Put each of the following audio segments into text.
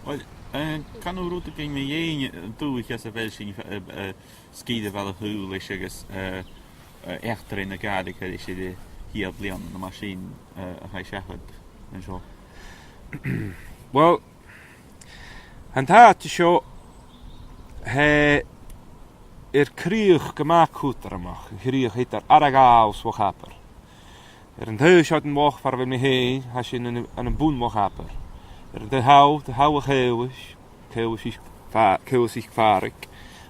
Wel, can nhw rwyd gen mi ein dwy gas a fel sy'n sgyd a fel y hwyl eisiau gys echter yn y gadig a eisiau di hi a blion yn y masin a chai siachod yn sio. Wel, han ta ti sio he crych gymac hwter ymach, crych heitar aragaws wach haper. Yn dweud yn wach far fel mi hei, ha sy'n yn y bwn wach haper. De hou a cewis ich farig,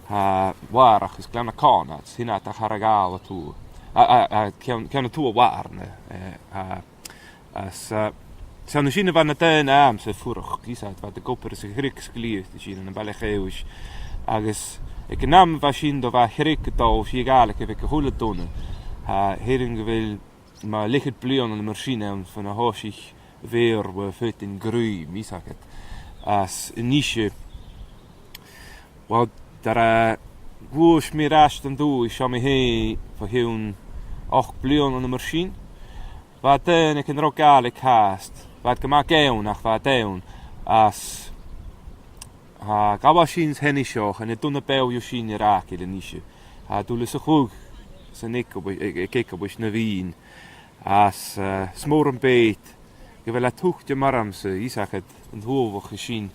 ha warach is glan a conat, hynna ta charagal a tŵ. Cewn y tŵ a warne. Sa'n sy'n y fan y dyn am se ffwrwch, gysad, fa dy gopr ys y chryg sglydd, sy'n yn y bale chewis. Agus, ag yn am fa sy'n do fa chryg y dol, sy'n gael ac efo hwyl y dwna. Hering gyfel, ma lichyd blion yn y myrsyn ewn, fan a hosich, weer we fut in grui misaket as nisje wat daar goos meer rast dan doe is me heen voor hun 8 blion aan de machine wat ik een rokale haast wat gemaak eun nach wat eun as ha gabashins henisho en het toen pel yoshin raak in de nisje ha doe so goed zijn ik op is na wien as smoren beet Gewel a tuchtje maramse, Isaac een hoog gezien.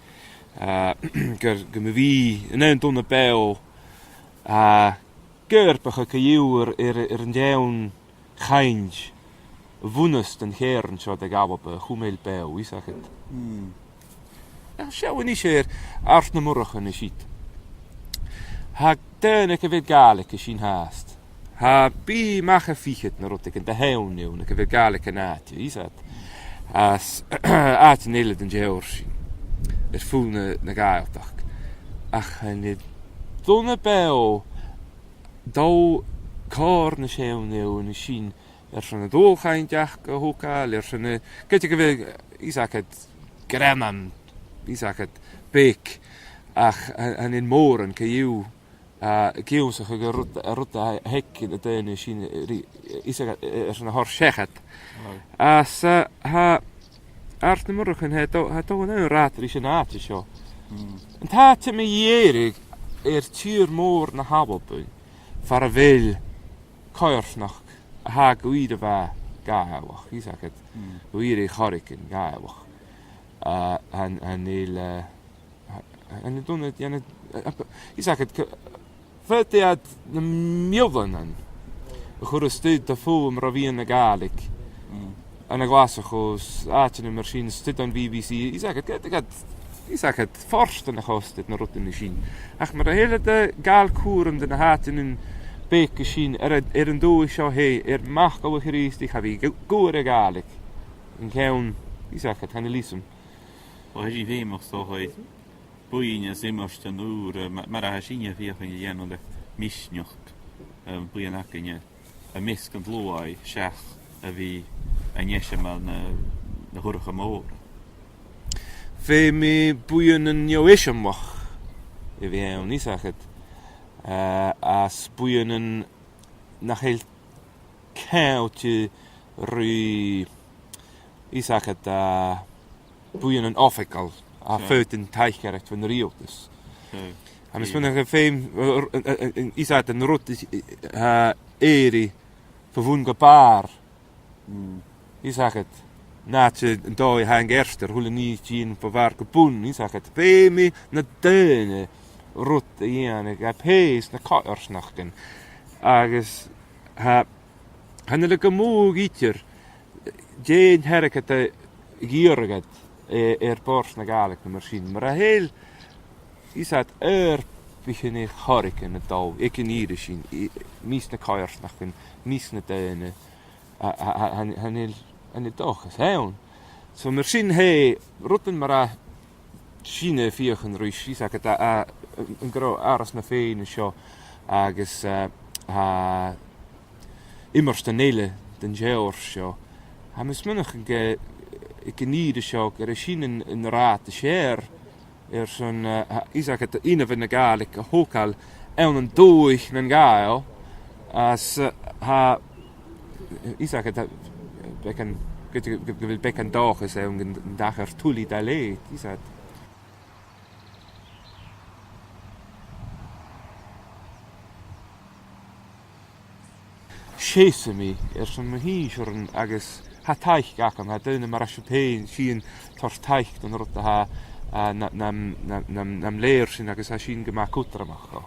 Gemewie, een tonne pijl. Kerpige kajuur een jaun geintje. Woenest en geren, zo de gab op goemeel pijl, Isaac het. Ja, schouw niet zeer, aard na morgen is het. Ha teneke weet galik gezien haast. Ha bi mag fiechet na rot ik in de heel nieuw, ik weet galik naatje, Isaac. As uit nele den jeorsi voelne na gaeldag ach en dit donne bel do korne scheuneu en zien zo'n doolgeintjach hoka zo'n ketje gewil Isaac het gremmen Isaac het beek ach en in moren keju keju zich gerot hek in de ene zien Isaac zo'n horschechet as ha art morgen het een raad is een aatje zo. En het me jerig tuur moor na habelpunt. Far wel koers nog ha guide va gaawach. Ik zeg het. Guide hariken gaawach. En doen het ja ik zeg het vet het de miljoenen. Goede stuurt te voel om ravien galik. En ik was gewoon uit de machine zit aan BBC. Ik zeg het forst en host het naar rot in de machine. Ach maar de hele de gaalkoeren de haat in een beek machine een doe zo hey mag al geriest ik heb ik goede galik. En gewoon ik zeg het gaan lezen. Wat je weet mag zo hij boeien zimmers ten uur maar hij zien je via van je jan de misnocht. Boeien akkenje. Een miskend loai schach wie en jesje man de horige moor. Ve me boeien een joisje mag. Je weet niet zeggen. As boeien een nog heel koudje ru. Ik zeg het boeien een afekal. A feut in teichgerecht van de Rio dus. En misschien nog een feem. Ik zeg een rot is eri verwoen gepaar. Ik zeg het. Naatje een dooi hang erster, hoe niet zien voor waar kapoen. Ik zeg het. Bij me naar deunen. Rot in. Ik heb hees naar kaars nachten. Agus hannelijke moe gietjer. Jeen herket de gierget. Bors naar galik de machine. Maar heel. Ik zeg het. Begin ik harken het al. Ik in hier zien. Mies naar kaars nachten. Mies naar deunen. En het toch is heel. Zo misschien hij rotten maar China vieren ruis. Ik zeg het een groot aardig naar veen zo. Agus immer stenele den jeors zo. Hij is nog ik niet zo. China een raad de share. Zo'n ik zeg het een van de galik hokal en een dooi een gaal. As ik zeg het bekken wil bekken dag is en een dag er toelie daar leed. Is dat sésa mi san ma hí an agus ha taich gachan ha duna mar asio pein sin tors taich don rwta ha nam léir sin agus ha sin gyma cwtramach o.